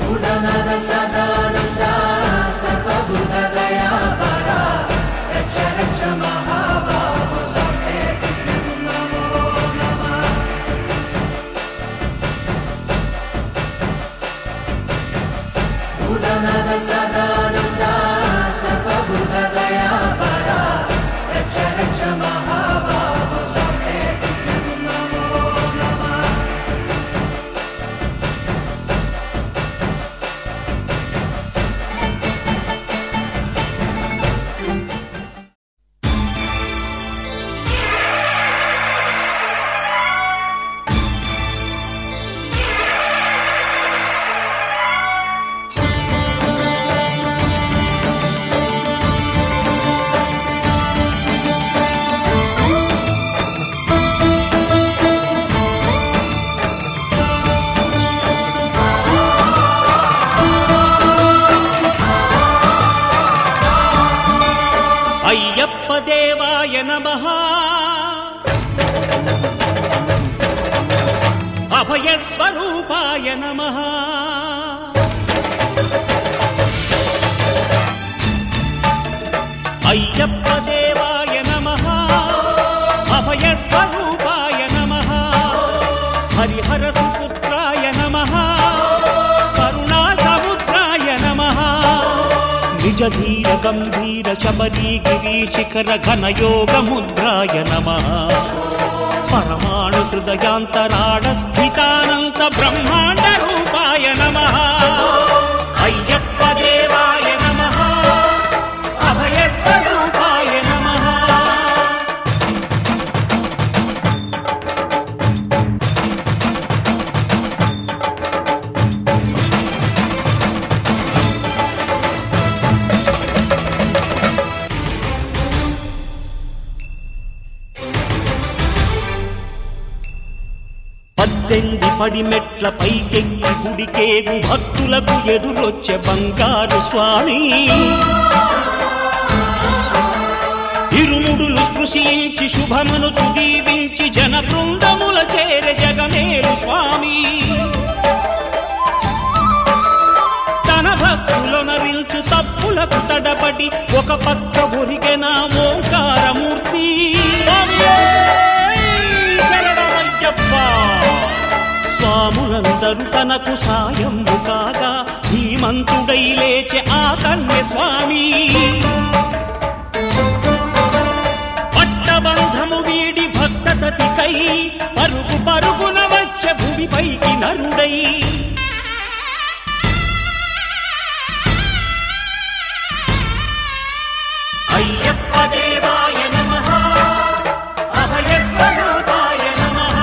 భూతనాథ సదానంద సర్వభూతదయా పరా రక్ష రక్ష మహాబాహో స్వస్తే నమో నమః. భూతనాథ సదానంద సర్వభూతదయా పరా రక్ష రక్ష మహాబాహో స్వస్తే నమో నమః. అయ్యప్ప దేవాయ నమః. అభయస్వరూపాయ నమః. అయ్యప్ప దేవాయ నమః. అభయస్వరూపాయ నమః. హరిహర సుపుత్రాయ నమః. కరుణా సముద్రాయ నమః. నిజ ధీర గంభీర శబరీ గిరీశిఖర ఘనయోగ ముద్రాయ నమః. పరమాణు హృదయాంతరాళ స్థితానంత బ్రహ్మాండ రూపాయ నమః. అయ్యప్ప దేవాయ నమః. అభయస్వరూపాయ నమః. పద్దెంది పడిమెట్ల పైకెక్కి గుడికేగు భక్తులకు ఎదురొచ్చే బంగారు స్వామి. ఇరుముడులు స్పృశించి శుభమనుచు దీవించి జన బృందముల చేరే జగమేలు స్వామి. తన భక్తులొనరిల్చు తప్పులకు తడబడి ఒక పక్క ఒరిగెన ఓంకారమూర్తి. స్వాములందరూ తనకు సాయము కాగా ధీమంతుడై లేచే ఆ కన్య స్వామి. పట్టబంధము వీడి భక్తతతికై పరుగు పరుగున వచ్చే భూమిపైకి నరుడై. అయ్యప్ప దేవాయ నమః. అభయస్వరూపాయ నమః.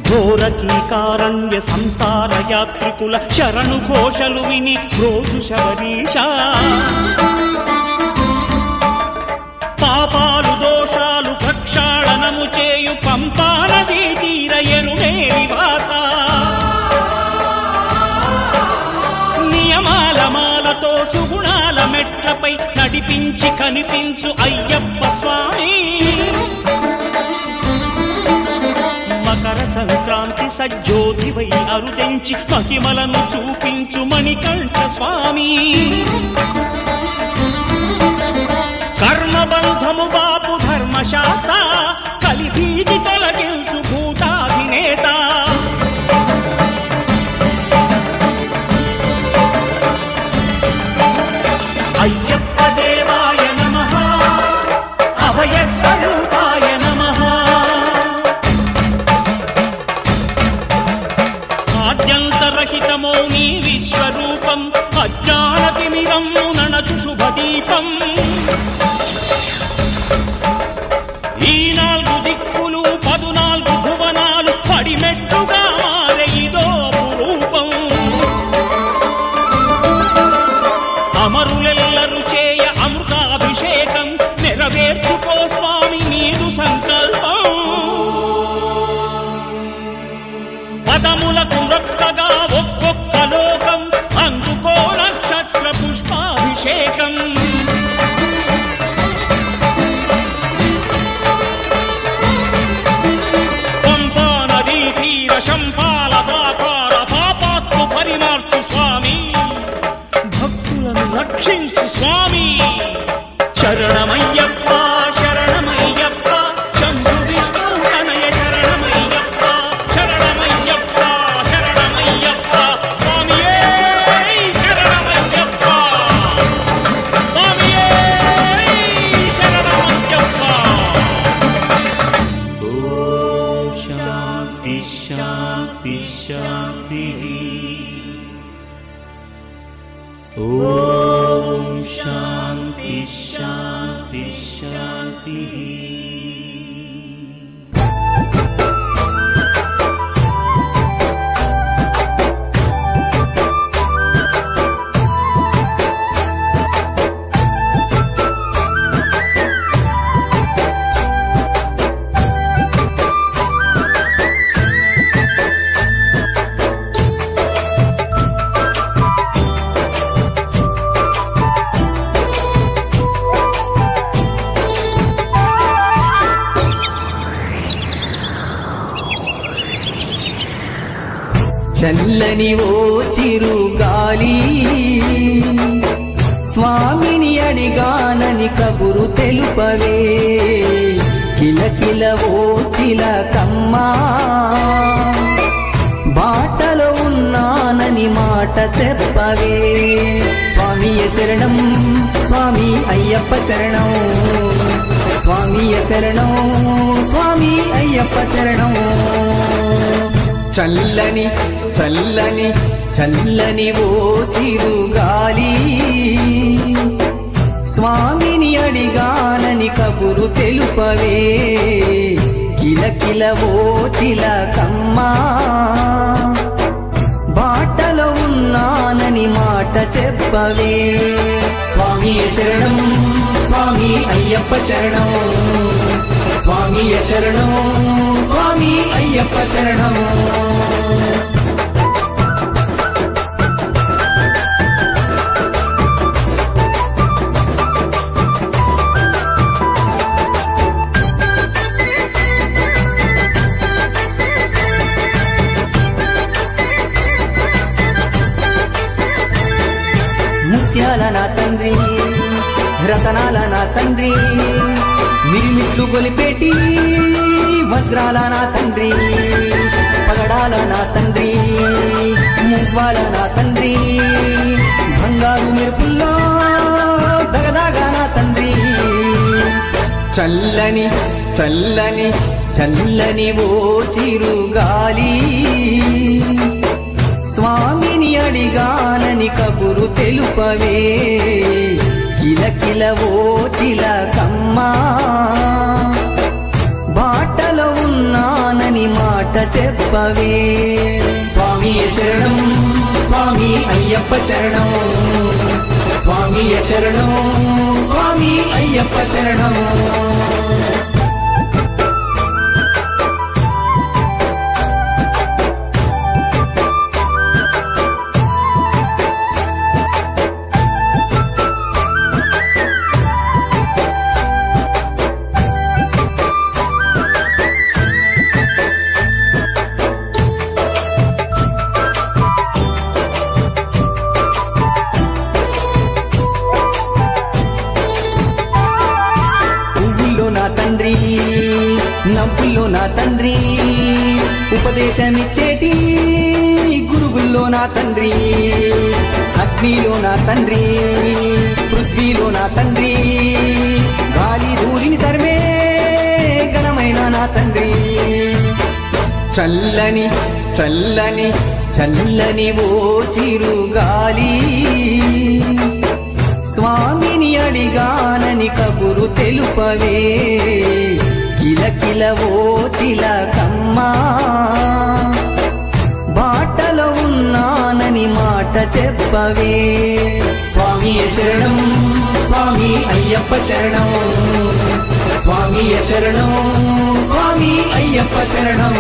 ఘోరకీకారణ్య సంసార యాత్రికుల శరణు ఘోషలు విని రోజు శబరీశ. పాపాలు దోషాలు ప్రక్షాళనము చేయు పంపా నదీ తీర ఎరుమే నివాస. నియమాల మాలతో సుగుణాల మెట్లపై నడిపించి కనిపించు అయ్యప్ప స్వామి. మకర సంక్రాంతి సజ్జోతివై అరుదెంచి మహిమలను చూపించు మణికంఠ స్వామి. కర్మబంధము బాపు ధర్మశాస్త్ర కలిభీతి తొలగించు భూతాధినేత. అయ్యప్ప దేవాయ నమః. అభయస్వరూపాయ నమః. ఆద్యంతరహితమో నీ విశ్వరూపం అజ్ఞానతిమిరము నణచు శుభదీపం. ఈ 4 దిక్కులు 14 భువనాలు పడిమెట్టుగా మారే ఇదో అపురూపం. అమరులెల్లరు చేయ అమృతాభిషేకం నెరవేర్చుకో స్వామి నీదు సంకల్పం. పదములకు రొక్కగా ఒక్కొక్క లోకం అందుకో నక్షత్ర పుష్ప రక్షించు స్వామి శరణమయ్యప్ప శరణమయ్యప్ప శంభు విష్ణు తనయ శరణమయ్యప్ప శరణమయ్యప్ప శరణమయ్యప్ప స్వామియే శరణమయ్యప్ప స్వామియే శరణమయ్యప్ప. ఓం శాంతి శాంతి శాంతి. ఓం శాంతి శాంతి శాంతి. చల్లని ఓ చిరుగాలి స్వామిని అడిగానని కబురు తెలుపవే కిలకిల ఓ చిలకమ్మా బాటలో ఉన్నానని మాట చెప్పవే స్వామియ శరణం స్వామి అయ్యప్ప శరణం స్వామియ శరణం స్వామి అయ్యప్ప శరణం. చల్లని చల్లని చల్లని ఓ చిరుగాలి స్వామిని అడిగానని కబురు తెలుపవే కిలకిల ఓ చిలకమ్మా బాటలో ఉన్నానని మాట చెప్పవే స్వామియ శరణం స్వామి అయ్యప్ప శరణం స్వామియ శరణం స్వామి అయ్యప్ప శరణం. ముత్యాల నా తండ్రి రతనాల నా తండ్రి మిరిమిట్లు గొలిపేటి వజ్రాల నా తండ్రి పగడాల నా తండ్రి మువ్వాల నా తండ్రి బంగారు మెరుపుల్లో దగదాగా నా తండ్రి. చల్లని చల్లని చల్లని ఓ చిరుగాలి స్వామిని అడిగానని కబురు తెలుపవే కిలకిల ఓ చిలకమ్మా బాటలో ఉన్నానని మాట చెప్పవే స్వామియ శరణం స్వామి అయ్యప్ప శరణం స్వామియ శరణం స్వామి అయ్యప్ప శరణం. నవ్వుల్లో నా తండ్రి ఉపదేశమిచ్చేటి గురువుల్లో నా తండ్రి అగ్నిలో నా తండ్రి పృథ్వీలో నా తండ్రి గాలి ధూళిని తరిమే ఘనమైన నా తండ్రి. చల్లని చల్లని చల్లని ఓ చిరుగాలి స్వామిని అడిగానని కబురు తెలుపవే కిలకిల ఓ చిలకమ్మా బాటలో ఉన్నానని మాట చెప్పవే స్వామియ శరణం స్వామి అయ్యప్ప శరణం స్వామియ శరణం స్వామి అయ్యప్ప శరణం.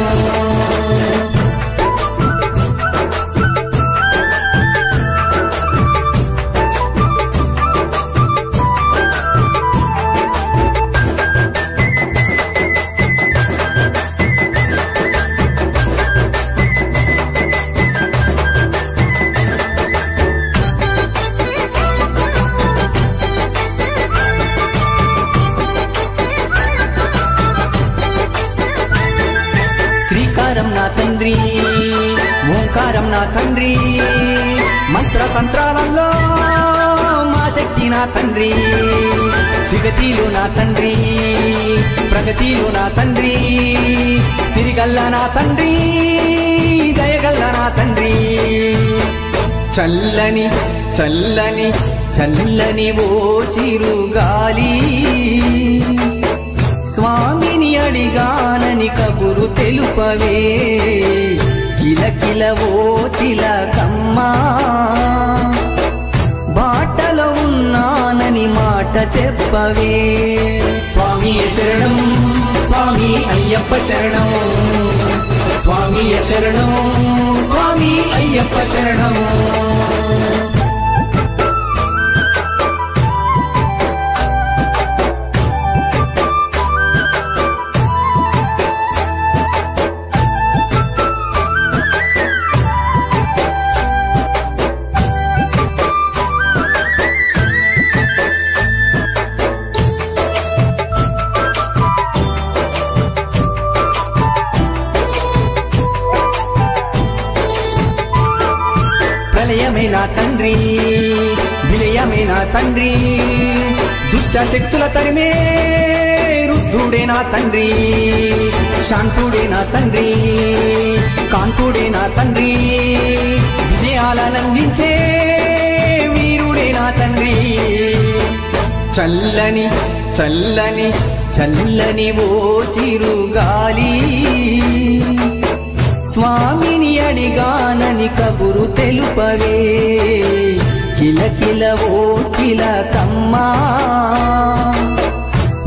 తండ్రి, ఓంకారం నా తండ్రి, మంత్రతంత్రాలలో మా శక్తి నా తండ్రి, చిగతిలో నా తండ్రి, ప్రగతిలో నా తండ్రి, సిరిగల్ల నా తండ్రి, దయగల్ల నా తండ్రి. చల్లని చల్లని చల్లని ఓ చిరుగాలి, స్వామిని అడిగానని కబురు తెలుపవే, కిలకిల ఓ చిలకమ్మా, బాటలో ఉన్నానని మాట చెప్పవే. స్వామియే శరణం, స్వామి అయ్యప్ప శరణం, స్వామియే శరణం, స్వామి అయ్యప్ప శరణం. ప్రళయమే నా తండ్రి, విలయమే నా తండ్రి, దుష్ట శక్తుల తరిమే రుద్ధుడే నా తండ్రి, శాంతుడే నా తండ్రి, కాంతుడే నా తండ్రి, విజయాలనందించే వీరుడే నా తండ్రి. చల్లని చల్లని చల్లని ఓ చిరుగాలి, స్వామిని అడిగానని కబురు తెలుపవే, కిలకిల ఓ చిలకమ్మా,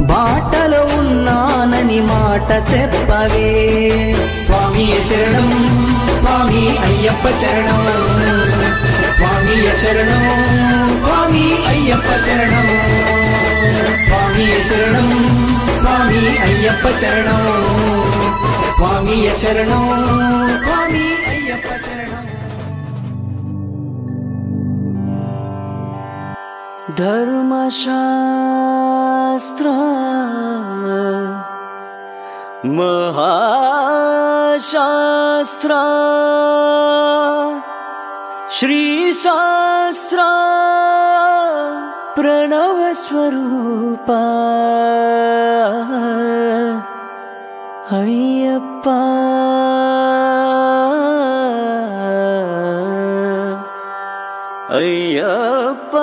బాటలో ఉన్నానని మాట చెప్పవే. స్వామియే శరణం, స్వామి అయ్యప్ప శరణం, స్వామియే శరణం, స్వామి అయ్యప్ప శరణం, స్వామియే శరణం, స్వామి అయ్యప్ప శరణం, స్వామియే శరణం, స్వామి అయ్యప్ప శరణం. ధర్మశాస్త్ర మహాశాస్త్ర శ్రీశాస్త్ర ప్రణవస్వరూప అయ్యప్ప, అయ్యప్ప,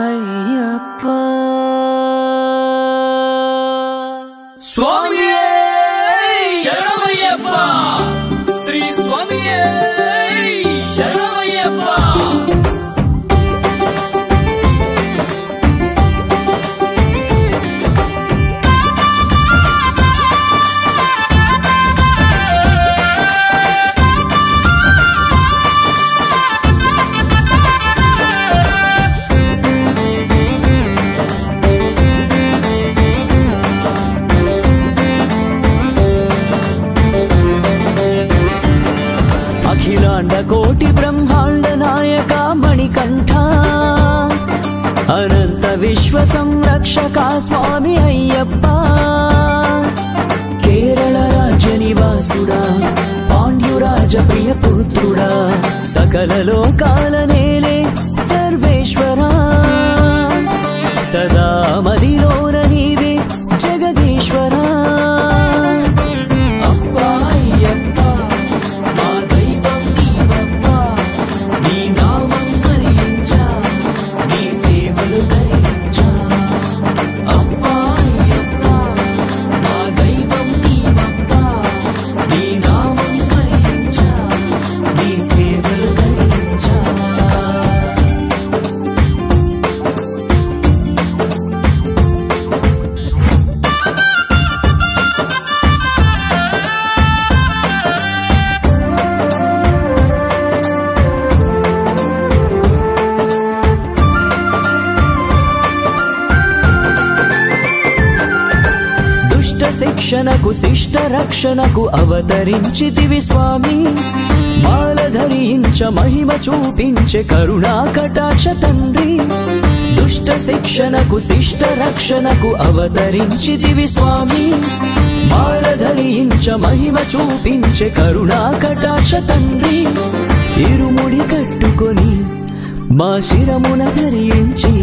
అయ్యప్ప. స్వామియే శరణమయ్యప్ప, శ్రీ స్వామియే శరణమయ్యప్ప. అఖిలాండ కోటి బ్రహ్మాండ నాయక మణికంఠ, అనంత విశ్వ సంరక్షక స్వామి అయ్యప్ప, కేరళ రాజ్య నివాసుడా, పాండ్యురాజ ప్రియ పుత్రుడా, సకల లోకాల నేలే సర్వేశ్వరా, సదా మదిలోన నీవే జగదీశ్వరా. అప్పా అయ్యప్ప, మా దైవం నీవప్ప, నీ నామం స్మరించా, నీ సేవలు ధరించా. అప్పా అయ్యప్ప, మా దైవం నీవప్ప, నీ నామం స్మరించా, నీ సేవలు ధరించా. శిక్షణకు శిష్ట రక్షణకు అవతరించితివి స్వామి, మాల ధరించ మహిమ చూపించే కరుణా కటాక్ష తండ్రి, దుష్ట దుష్ట శిక్షణకు శిష్ట రక్షణకు అవతరించితివి స్వామి. మాల ధరించ మహిమ చూపించే కరుణా కటాక్ష తండ్రి. ఇరుముడి కట్టుకొని మా శిరమున ధరించి,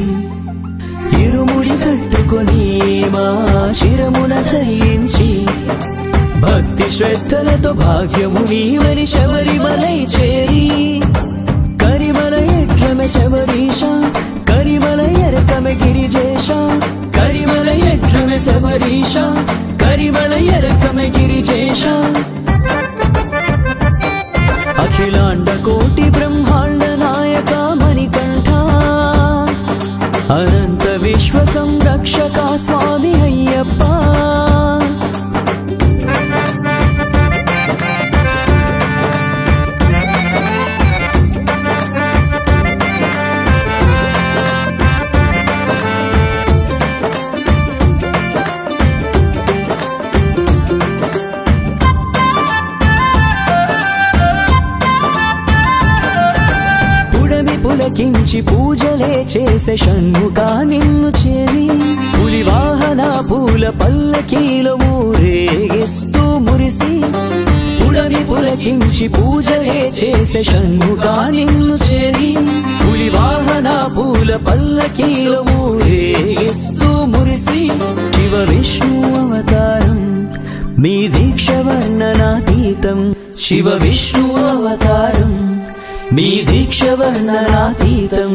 ఇరుముడి కట్టుకొని మా శిరమున ధరించి, భక్తి శ్రద్ధలతో భాగ్యము నీవని శబరిమలై చేరి, కరిమల ఎట్లమె శబరీష, కరిమల ఎరకమె గిరిజేశ, కరిమల ఎట్లమె శబరీష, కరిమల ఎరకమె గిరిజేశ. అఖిలాండ కోటి బ్రహ్మాండ నాయక మణికంఠ, అనంత విశ్వ సంరక్షక స్వామి అయ్యప్ప. పులకించి పూజలే చేసే షణ్ముఖ నిన్ను చేరి, పులి వాహన పూల పల్లకీలో ఊరేగిస్తూ మురిసి. పుడమి పులకించి పూజలే చేసే షణ్ముఖ నిన్ను చేరి, పులి వాహన పూల పల్లకీలో ఊరేగిస్తూ మురిసి. శివ విష్ణు అవతారం మీ దీక్ష వర్ణనాతీతం, శివ విష్ణు అవతారం మీ దీక్ష వర్ణనాతీతం.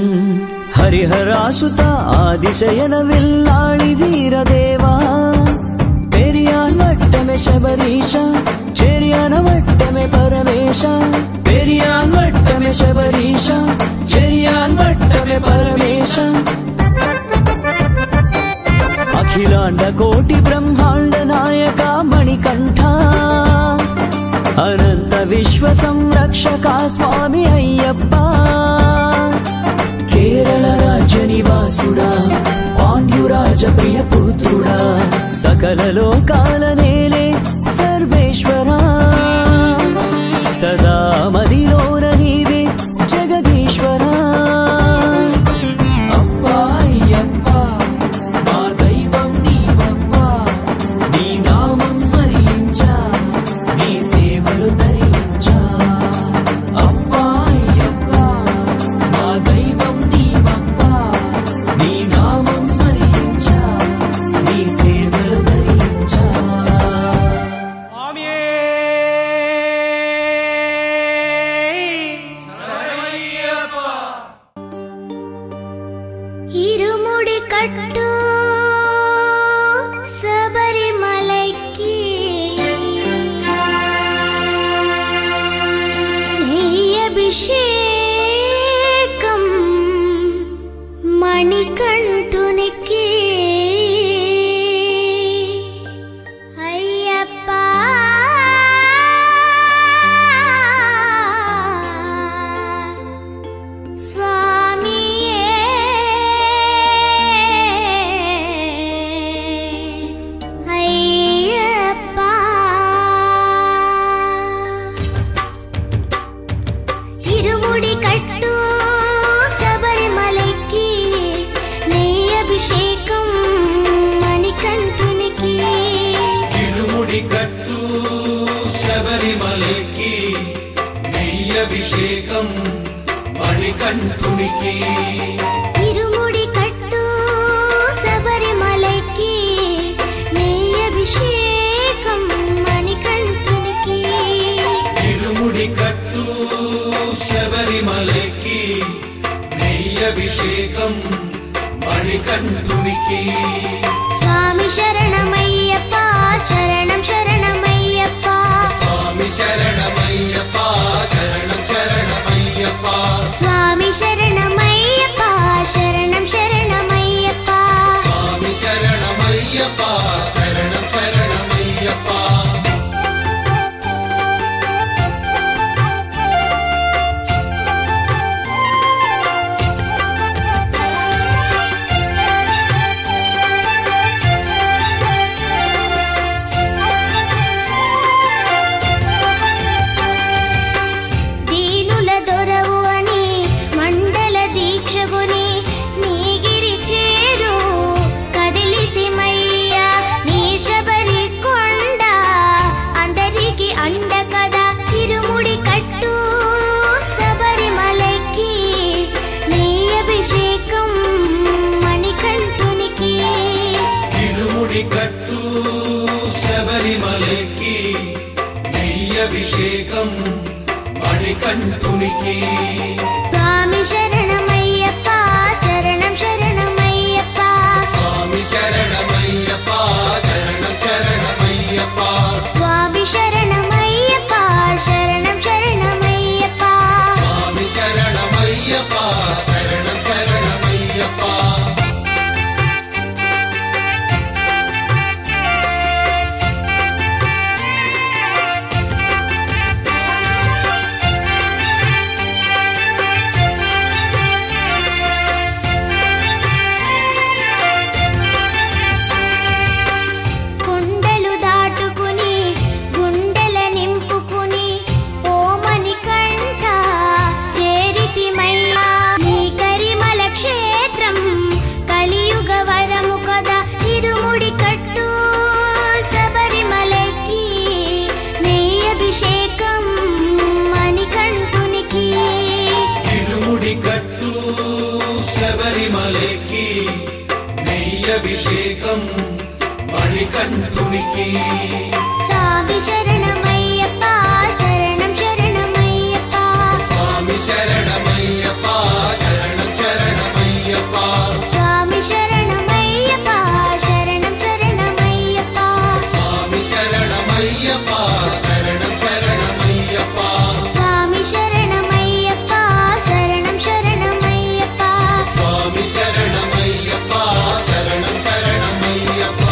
హరిహరాసుత ఆదిశయన విల్లాళి వీరదేవా, పెరియాన్ వట్టమె శబరీష, చెరియాన వట్టమె పరమేశ, పెరియాన్ వట్టమె శబరీష, చెరియాన్ వట్టమె పరమేశ. అఖిలాండ కోటి బ్రహ్మాండ నాయక మణికంఠ, అనంత విశ్వ సంరక్షక స్వామి అయ్యప్ప. కేరళ రాజ్య నివాసుడా, పాండ్యురాజ ప్రియ పుత్రుడా, సకల లోకాల నేలే సర్వేశ్వరా. సదా మదిలోన నీవే జగదీశ్వరా. అప్పా అయ్యప్ప మా దైవం నీవప్ప, నీ నామం స్మరించా, నీ సేవలు ధరించా. అప్పా అయ్యప్ప మా దైవం నీవప్ప, నీ నామం స్మరించా, నీ సేవలు ధరించా. ఇరుముడి కట్టు శబరిమలైకి, నెయ్యభిషేకం మణికంఠునికి. అయ్యప్ప స్వామియే, అయ్యప్ప. ఇరుముడి కట్టు శబరిమలైకి, నెయ్యభిషేకం మణికంఠునికి. ఇరుముడి కట్టు శబరిమలకి, నెయ్యభిషేకం మణికంఠునికి. ఇరుముడి కట్టు శబరిమలైకి, నెయ్యభిషేకం మణికంఠునికి. ఇరుముడి కట్టు శబరిమలకి, నెయ్యభిషేకం మణికంఠునికి. స్వామి శరణమయ్యప్ప, శరణం శరణమయ్యప్ప, స్వామి శరణమయ్యప్ప, శరణం శరణమయ్యప్ప. స్వామి శరణమయ్యప్ప, శరణం శరణమయ్యప్ప, స్వామి శరణమయ్యప్ప, శరణం శరణమయ్యప్ప. మణికంఠునికి స్వామి శరణమయ్యప్ప శరణం శరణమయ్యప్ప స్వామి శరణమయ్యప్ప శరణం శరణమయ్యప్ప స్వామి శరణమయ్యప్ప శరణం శరణమయ్యప్ప స్వామి శరణమయ్యప్ప శరణం శరణమయ్యప్ప కొండలు దాటుకుని గుండెల నింపుకుని ఓమని కంఠ చేరితిమయ్యా నీ కరిమల క్షేత్రం కలియుగ వరము కదా ఇరుముడి కట్టు శబరిమలకి నెయ్యభిషేకం మణికంఠునికి తిరుముడి కట్టు శబరిమలకి నెయ్యభిషేకం మణికంఠునికి స్వామి శరణమయ్యప్ప శరణం శరణమయ్యప్ప స్వామి శరణమయ్యప్ప శరణం శరణమయ్యప్ప స్వామి శరణమయ్యప్ప శరణం శరణమయ్యప్ప స్వామి శరణమయ్యప్ప శరణం శరణమయ్యప్ప స్వామి శరణమయ్యప్ప శరణం శరణమయ్యప్ప స్వామి శరణమయ్యప్ప శరణం శరణమయ్యప్ప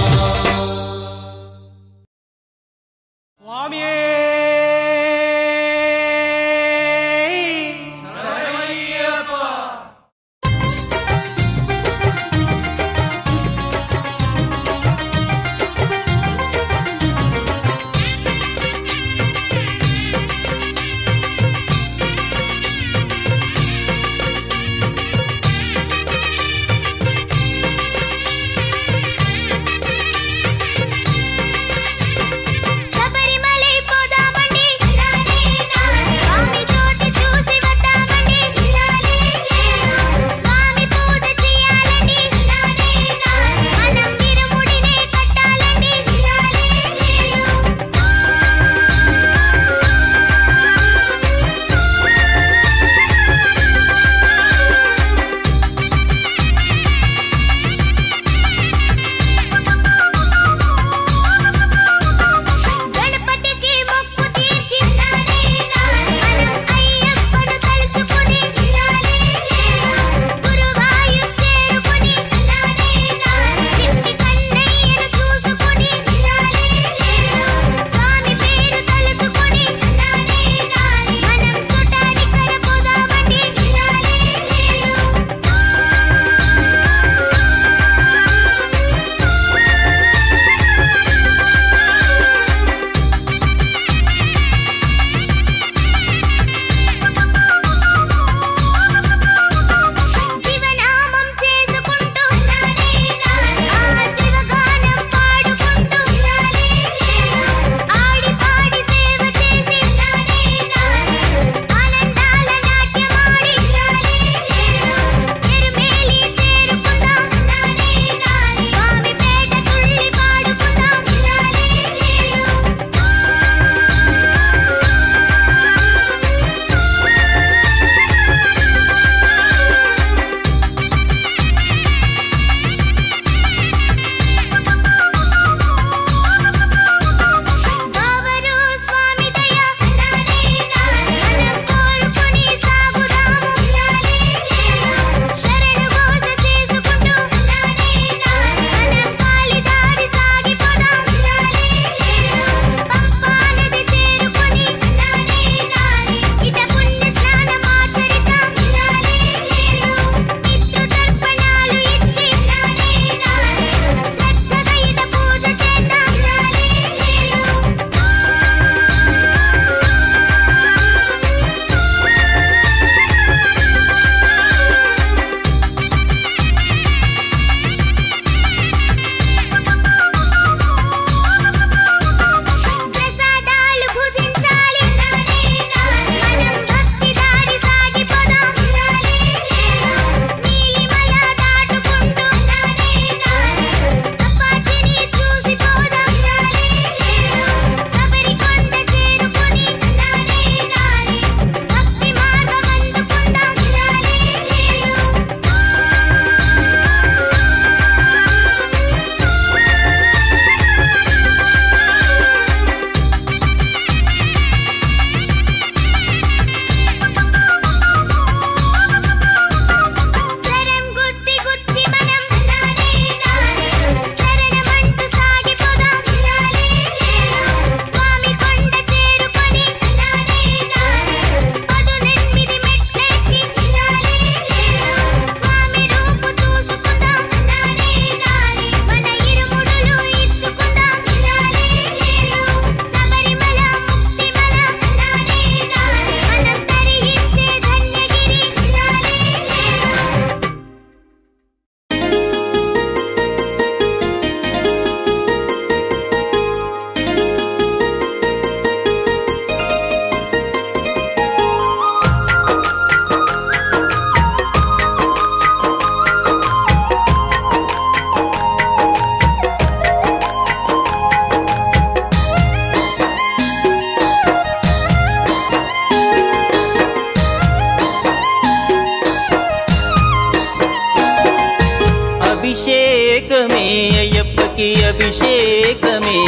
అభిషేకమే అయ్యప్పకి అభిషేకమే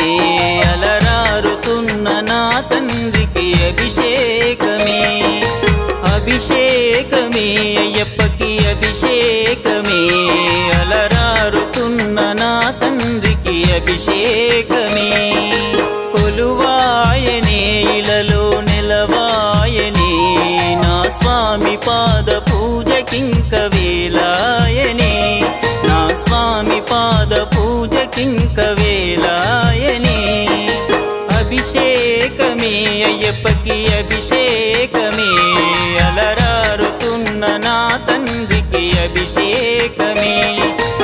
అలరారుతున్న నా తండ్రికి అభిషేకమే అభిషేకమే అయ్యప్పకి అభిషేకమే అలరారుతున్న నా తండ్రికి అభిషేకమే కొలువాయనే ఇలలో నెలవాయనే నా స్వామి పాద పూజకింక వేలాయనే నా స్వామి పాద పూజకింక వేలాయనే అభిషేకమే అయ్యప్పకి అభిషేకమే అలరారుతున్న నా తండ్రికి అభిషేకమే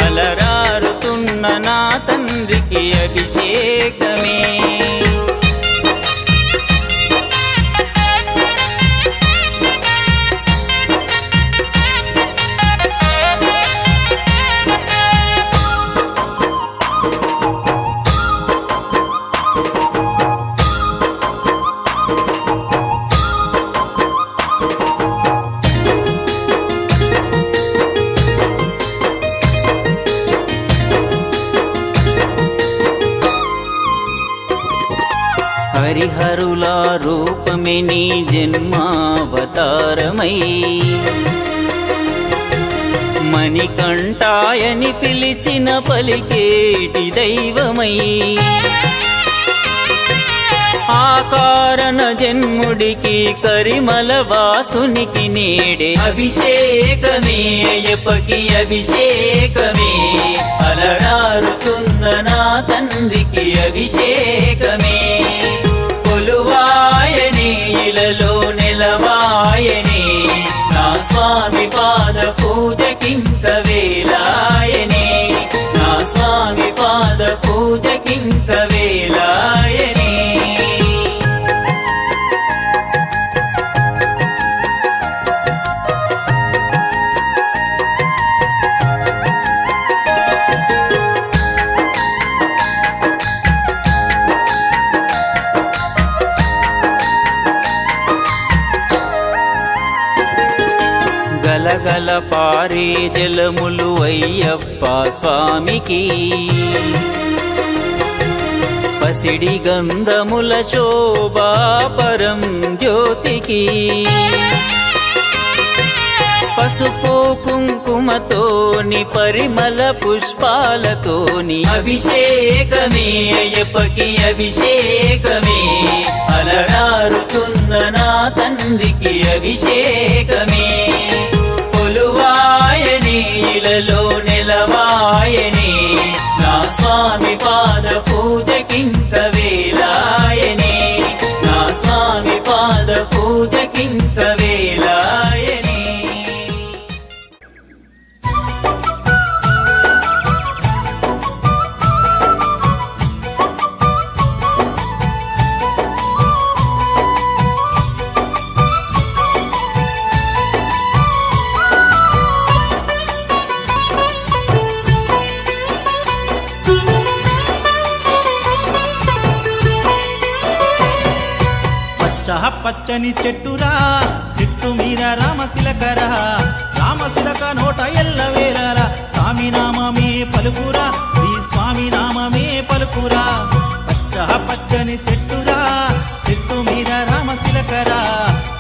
అలరారుతున్న నా తండ్రికి అభిషేకమే హరిహరుల రూపమే నీ జన్మావతారమై మణికంఠాయని పిలిచిన పలికేటి దైవమై ఆకారణ జన్ముడికి కరిమల వాసునికి నేడే అభిషేకమే అయ్యప్పకి అభిషేకమే అలరారుతున్న నా తండ్రికి అభిషేకమే కొలువాయనే ఇలలో నెలవాయనే నా స్వామి పాద పూజకింక వేలాయనే నా స్వామి పాద పూజకింక వేలాయనే గలగల పారే జలములు అయ్యప్ప స్వామికి పసిడి గంధముల శోభా పరం జ్యోతికి పసుపు కుంకుమతోని పరిమళ పుష్పాలతోని అభిషేకమే అయ్యప్పకి అభిషేకమే అలరారుతున్న నా తండ్రికి అభిషేకమే కొలువాయనే ఇలలో నెలవాయనే నా స్వామి పాద పూజకింక వేలాయనే నా స్వామి పాద పూజకింక వేలాయనే పచ్చని చెట్టురా చెట్టు మీద రామశిలకరా రామశిలక నోట ఎల్లవేళరా స్వామి నామమే పలుకురా శ్రీ స్వామి నామమే పలుకురా పచ్చని చెట్టురా చెట్టు మీద రామశిలకరా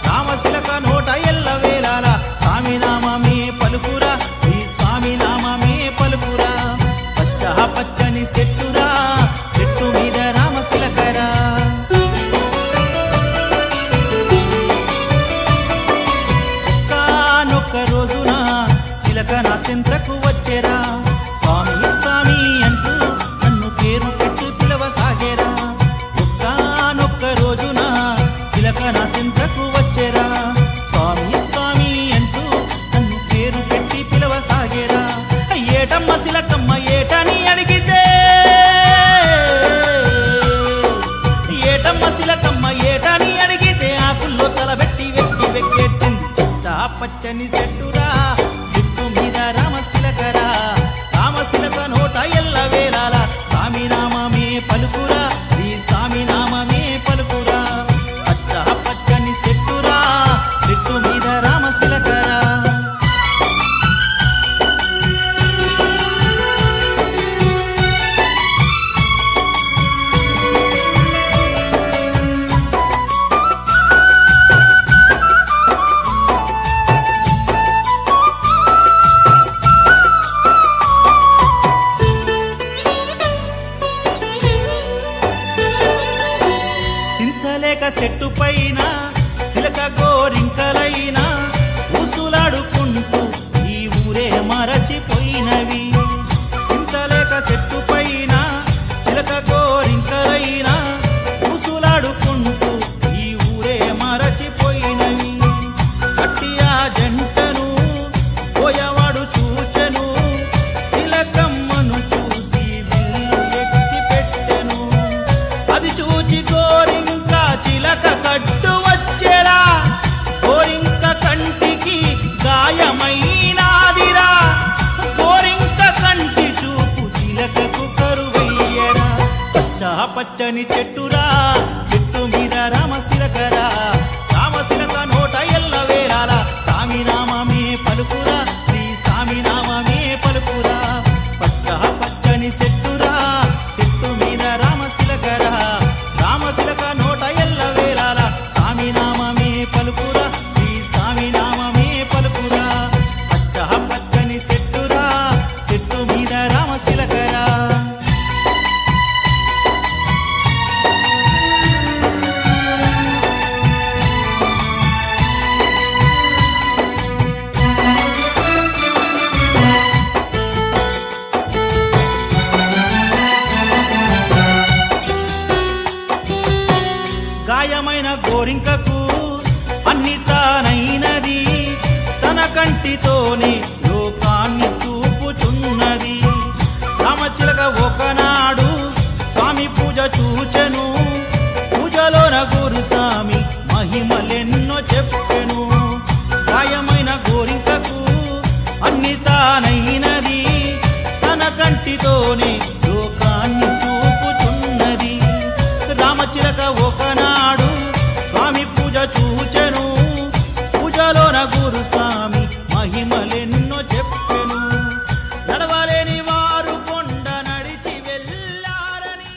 రామశిలక నోట ఎల్లవేళరా స్వామి నామమే పలుకురా శ్రీ స్వామి నామమే పలుకురా పచ్చని చెట్టురా చెట్టు మీద రామశిలకరా రోజున చిలక నా చెంతకు వచ్చేరా స్వామి స్వామి అంటూ నన్ను పేరు పెట్టు పిలవసాగేరా ఒక్కనొక్క రోజున చిలక నా చెంతకు వచ్చేరా స్వామి స్వామి అంటూ నన్ను పేరు పెట్టి పిలవసాగేరా ఏటమ్మ చిలకమ్మ ఏటని అడిగితే ఏటమ్మ చిలకమ్మ ఏటని అడిగితే ఆకుల్లో తలబెట్టి వెక్కి వెక్కేట్టింది పచ్చని చెట్టురా చెట్టు మీద రామశిలకరా రామశిలక నోట ఎల్లవేళలా స్వామి నామమే పలుకురా శ్రీ స్వామి నామమే పలుకురా పచ్చని చెట్టురా చెట్టు మీద రామశిలకరా జింకలైనా ఊసులాడుకుంటూ ఈ ఊరే మరచిపోయినవి. చింతలేక చెట్టు పైన చిలక కోరింకలైనా ఊసులాడుకుంటూ ఈ ఊరే మరచిపోయినవి. కట్టి ఆ జంటను పోయవాడు చూచెను, చిలకమ్మను చూసి విల్లు ఎత్తి పెట్టెను. అది చూచి గోరింక చిలక కట్టు వచ్చెరా, గోరింక కంటికి గాయమైనాదిరా. గోరింక కంటి చూపు చిలకకు కరువయ్యరా. పచ్చా పచ్చని చెట్టురా, చెట్టు మీద రామశిలకరా. రామశిలక నోట ఎల్ల వేళల సామి నామమే పలుకురా, శ్రీ సామి నామమే పలుకురా. పచ్చా పచ్చని చెట్టురా, చెట్టు మీద రామశిలకరా. రామశిలక నోట ఎల్ల వేళల సామి నామమే పలుకురా, శ్రీ సామి నామమే పలుకురా. పచ్చా పచ్చని చెట్టురా, చెట్టు మీద రామశిలకరా. గాయమైన గోరింకకు అన్ని తానైనది, తన కంటితోనే లోకాన్ని చూపుచున్నది. రామచిలక ఒకనాడు స్వామి పూజ చూచెను, పూజలోన గురుస్వామి మహిమలెన్నో చెప్పెను. గాయమైన గోరింకకు అన్ని తానైనది, తన కంటితోనే లోకాన్ని చూపుచున్నది. రామచిలక ఒకనాడు స్వామి పూజ చూచెను, పూజలోన గురుస్వామి మహిమలెన్నో చెప్పెను. నడవలేని వారు కొండ నడిచి వెళ్ళారని.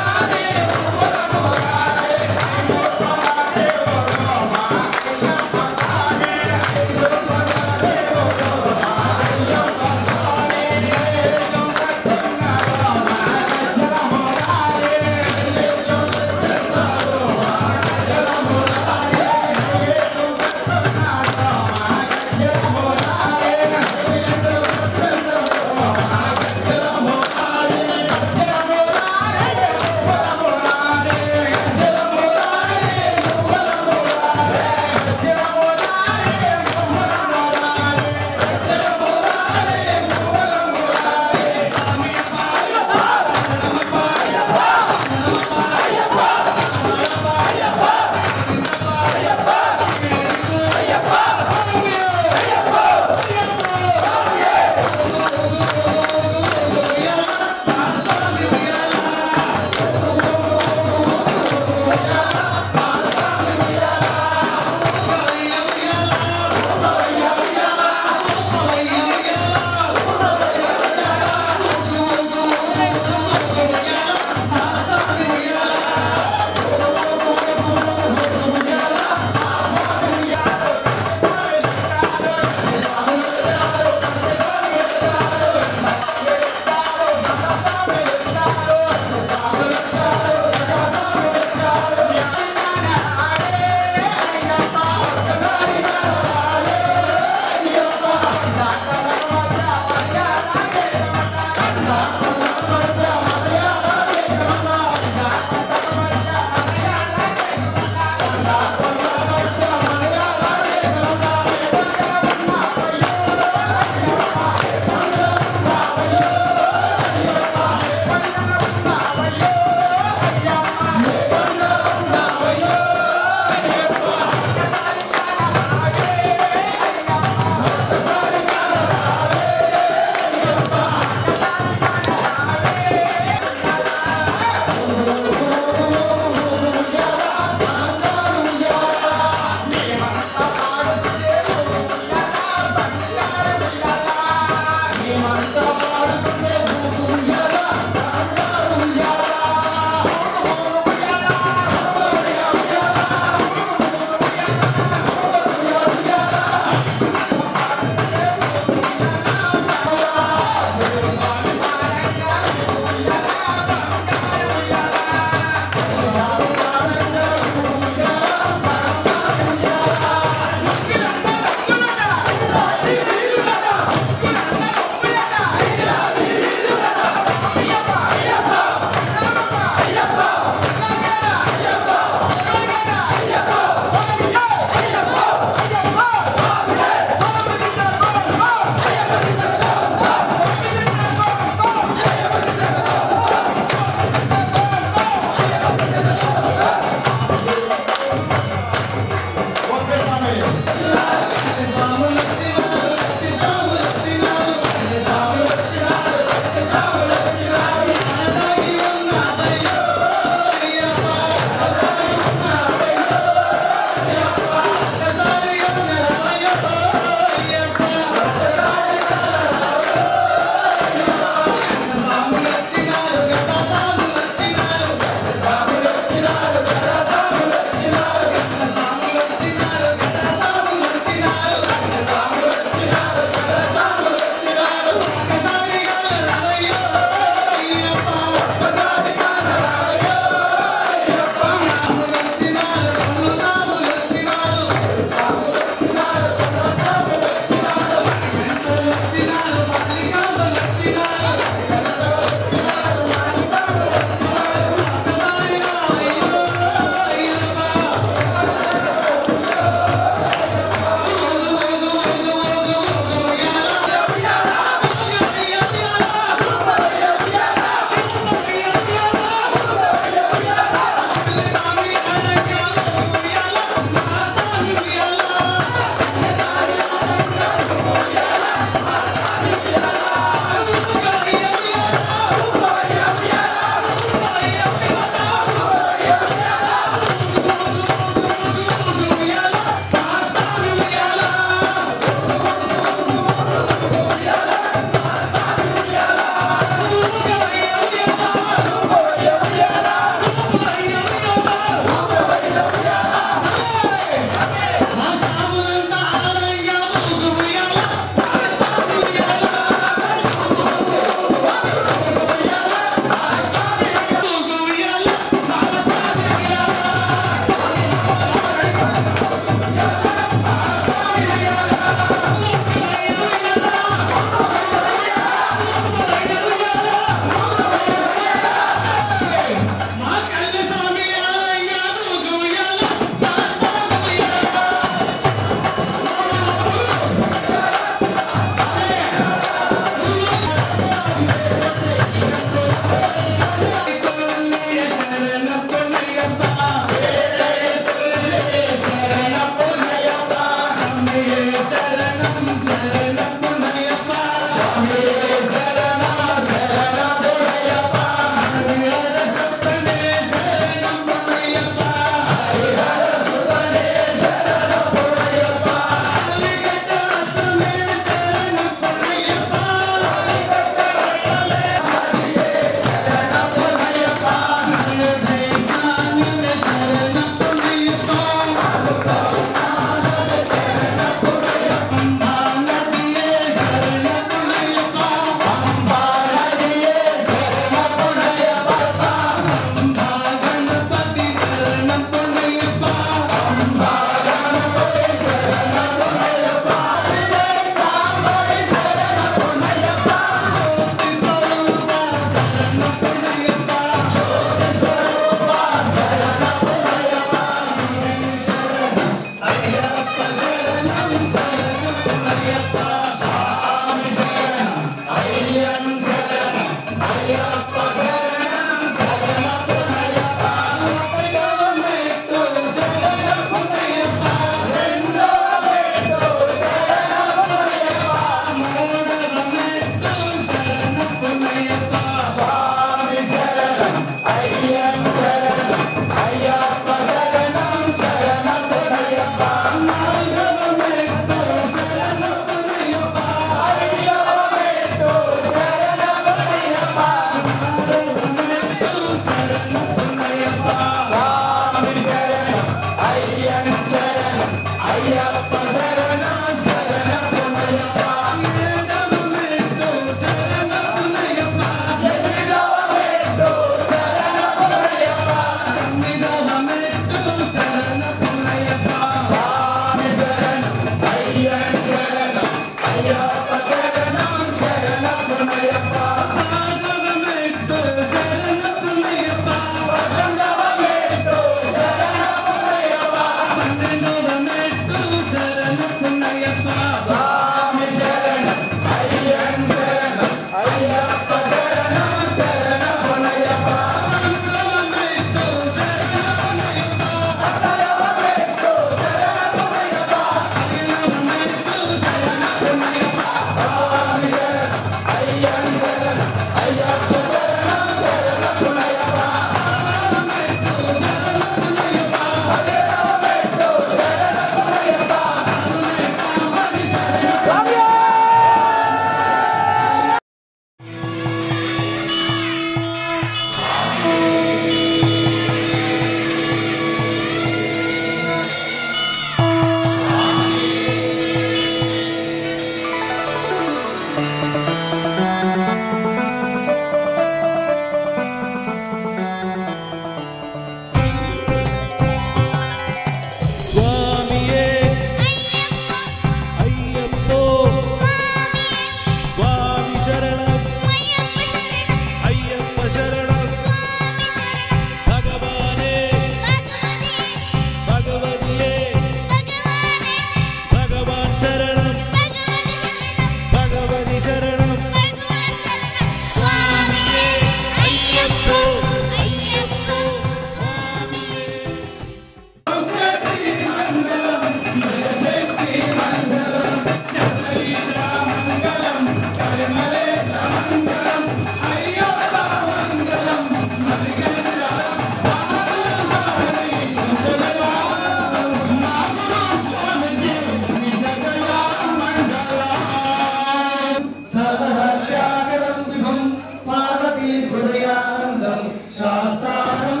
हृदयानन्दं शास्तारं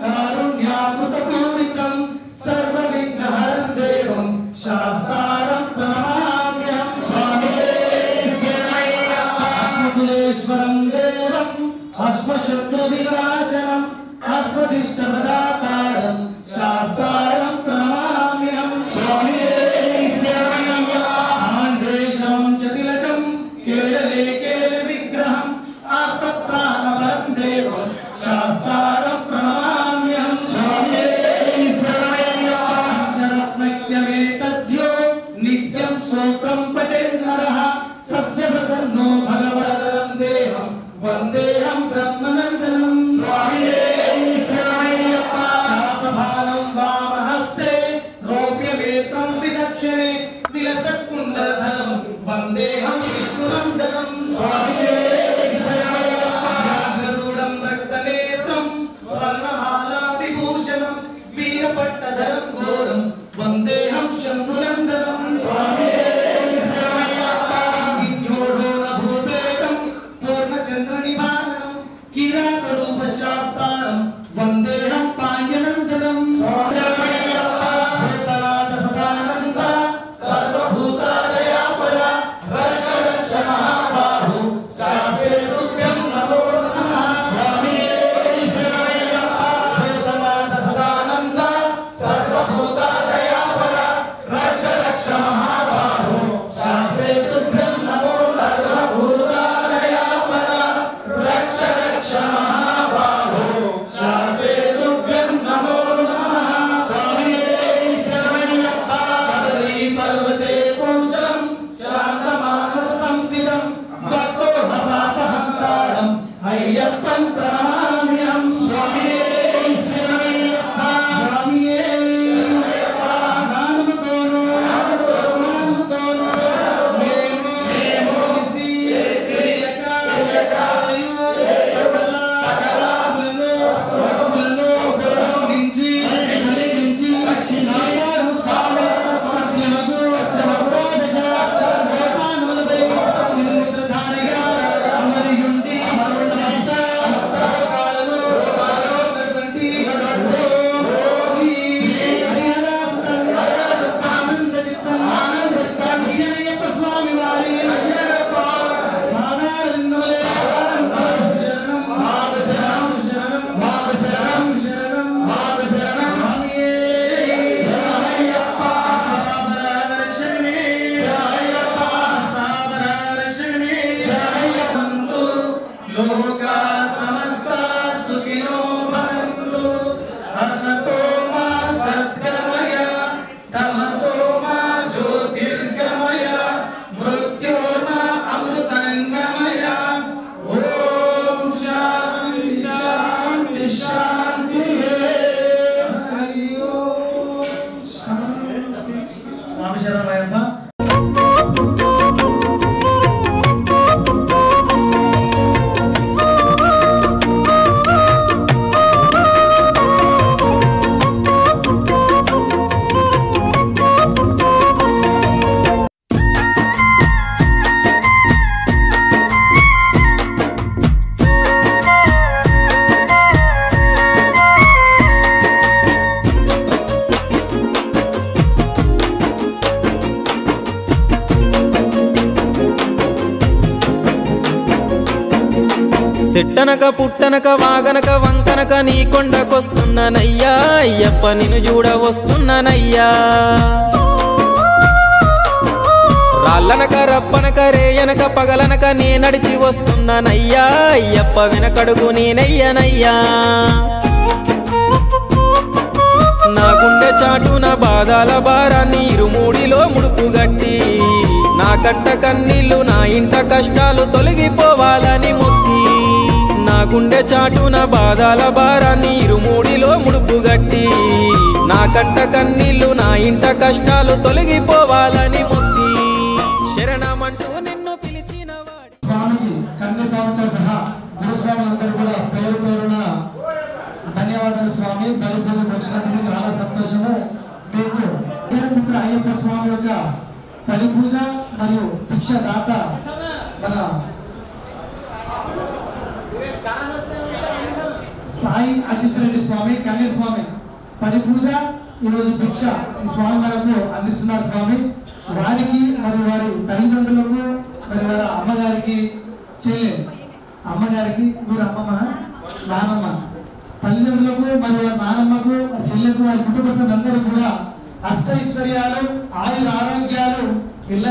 कारुण्यामृतपूरितं सर्वविघ्नहरं देवं शास्तारं प्रणमाम्यहं स्वामी अस्मकुलेश्वरं देवम् अस्मशत्रुविनाशनम् अस्मदिष्टप्रदातारं शास्तारं प्रणमाम्यहं स्वामी आण्डेशं च तिलकं केरले केलविग्रहम् आर्तत्राणवरं देवं शास्तारं प्रणमाम्यहं स्वामी पंचरत्नैक्यमेतद्यो नित्यं स्तोत्रं पठेन्नरः तस्य प्रसन्नो भगवरं देहं वन्देहं ब्रह्मनन्दनं स्वामी शापभालं वामहस्ते रौप्यवेत्रं विदक्षिणे विलसत्कुण्डलधरं वन्देहं विष्णुनन्दनं स्वामी व्याघ्ररूढं रक्तनेत्रं स्वर्णमालाविभूषणं वीरपट्टधरं घोरं वन्देहं शम्भुनन्दनं स्वामी चन्द्रनिवारणं किरातरूपशास्तारं वन्देहं पाण्ड्यनन्दनं भूतनाथ सदानन्द सर्वभूतादयापरा रक्ष महाबाहु शास्त्रे तुभ्यं नमो नमः स्वामी भूतनाथ सदानन्द सर्वभूतादयापरा रक्ष महाबाहु शास्त्रे तुभ्यं नमो महाबाहो शास्त्रे तुभ्यं नमो नमः स्वामी शरणमय्यप्पा पर्वते पूज्यं शान्तमानस संस्थितं भक्तो भवापहन्तारम् अय्यप्पं प्रणमाम्यहं स्वामी शरणमय्यप्पा स्वामिये नानुतोनु మేము సిట్టనక పుట్టనక వాగనక వంకనక నీ కొండకొస్తున్నానయ్యా అయ్యప్ప నిన్ను చూడ వస్తున్నానయ్యా రాళ్ళనక రప్పనక రేయనక పగలనక నే నడిచి వస్తున్నానయ్యా అయ్యప్ప వెనకడుగు నేనయ్యనయ్యా నా గుండె చాటున బాధల భారాన్ని ఇరుమూడిలో ముడుపు గట్టి నా కంట కన్నీళ్లు నా ఇంట కష్టాలు తొలగిపోవాలని మొక్కి నా గుండె చాటున బాధల భారాన్ని ఇరుమూడిలో ముడుపు గట్టి నా కంట కన్నీళ్లు నా ఇంట కష్టాలు తొలగిపోవాలని మొక్కి శరణమంటూ నిన్ను పిలిచిన వాడి స్వామికి కన్య స్వామితో సహా గురుస్వాములందరూ కూడా పేరు పేరున ధన్యవాదాలు స్వామి. బలి పూజకు వచ్చినందుకు చాలా సంతోషము. మీకు మిత్ర అయ్యప్ప స్వామి యొక్క బలి పూజ మరియు భిక్ష దాత మన సాయి ఆశీస్ రెడ్డి స్వామి కన్యస్వామి పడి పూజ ఈరోజు భిక్ష ఈ స్వామి మనకు అందిస్తున్నారు స్వామి. వారికి మరి వారి తల్లిదండ్రులకు మరి వాళ్ళ అమ్మగారికి చెల్లెలు అమ్మగారికి మీరు అమ్మమ్మ నానమ్మ తల్లిదండ్రులకు మరి వాళ్ళ నానమ్మకు చెల్లెలకు వారి కుటుంబ సభ్యులందరూ కూడా అష్టైశ్వర్యాలు ఆయుర ఆరోగ్యాలు ఇళ్ళ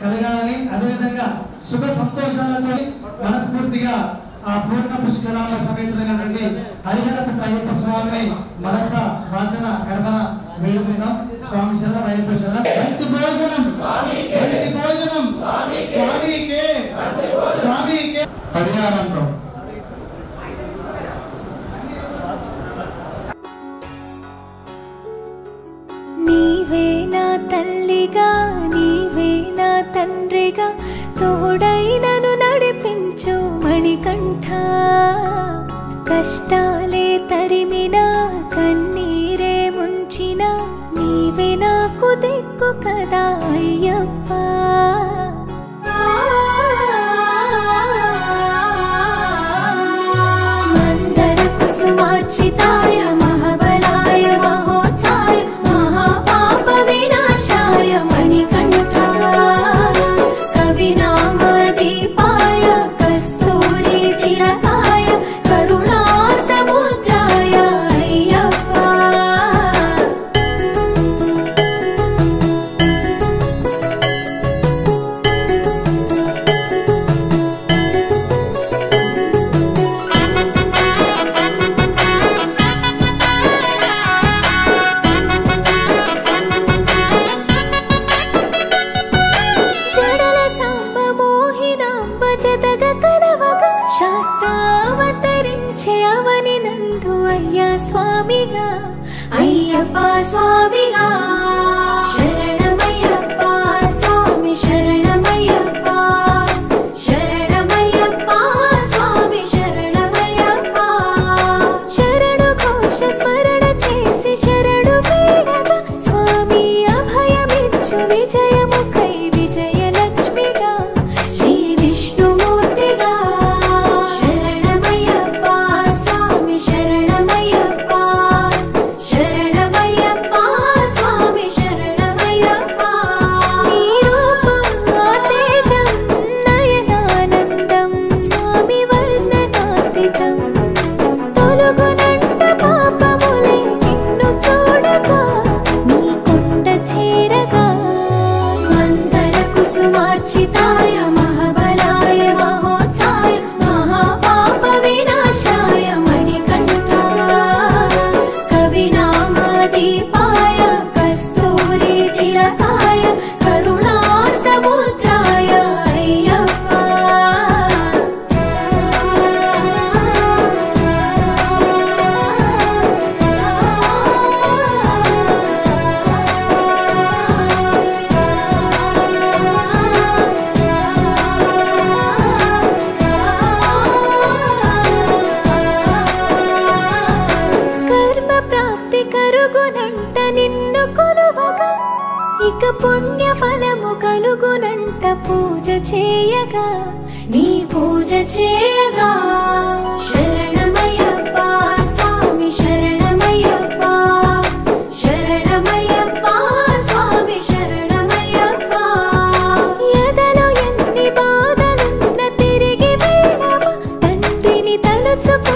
కలగాలని అదేవిధంగా శుభ సంతోషాలతో మనస్ఫూర్తిగా ఆ పూర్ణ పుష్కరామ సమేతులైనటువంటి హరిహరపుత్ర అయ్యప్ప స్వామిని మనస వాచన కర్మన వేడుకుందాం. స్వామి శరణం అయ్యప్ప శరణం. భక్తి భోజనం భక్తి భోజనం స్వామికే స్వామికే పరిహారంతో నీవే నా తల్లిగా నీవే నా తండ్రిగా తోడైనను నడిపించు మణికంఠ. కష్టాలే తరిమిన కన్నీరే ముంచిన నీవే నాకు దిక్కు కదా అయ్యప్ప. మందర కుసుమార్చితాయ మహాబలాయ మహోత్సాయ మహాపాప వినాశాయ మణికంఠ. కవినామదీపాయ కస్తూరి తిలకాయ కరుణా సముద్రాయ అయ్యప్ప. జడల సాంబ మోహిదాంబ జతగ కలవగ శాస్త్రావతరించే అవని నందు అయ్యా స్వామిగా అయ్యప్ప స్వామిగా. శరణమయ్యప్ప స్వామి శరణమయ్యప్ప శరణమయ్యప్ప స్వామి శరణమయ్యప్ప. శరణు ఘోష స్మరణ చేసి శరణు వేడగా స్వామి అభయమిచ్చు విజయముఖై విజయలక్ష్మిగా శ్రీ విష్ణుమూర్తిగా. శరణమయ్యప్ప స్వామి శరణమయ్యప్ప శరణమయ్యప్ప స్వామి శరణమయ్యప్ప. నీ రూపం తేజం నయనానందం స్వామి వర్ణనాతీతం. తొలగునంట పాపములే నిన్ను చూడగా నీ కొండ చేరగా. మందర కుసుమార్చితాయ మహాబలాయ మహోత్సాయ మహాపాప వినాశాయ మణికంఠ. కవినామదీపాయ కస్తూరి తిలకాయ కరుణా సముద్రాయ అయ్యప్ప. కర్మ ప్రాప్తి కరుగునంట నిన్ను కొలువగా ఇక పుణ్య ఫలము కలుగునంట పూజ చేయగా నీ పూజ చేయగా. శరణమయ్యప్ప స్వామి శరణమయ్యప్ప శరణమయ్యప్ప స్వామి శరణమయ్యప్ప. ఎదలో ఎన్ని బాధలున్న తిరిగి వెళ్ళవ తండ్రిని తలుచుకో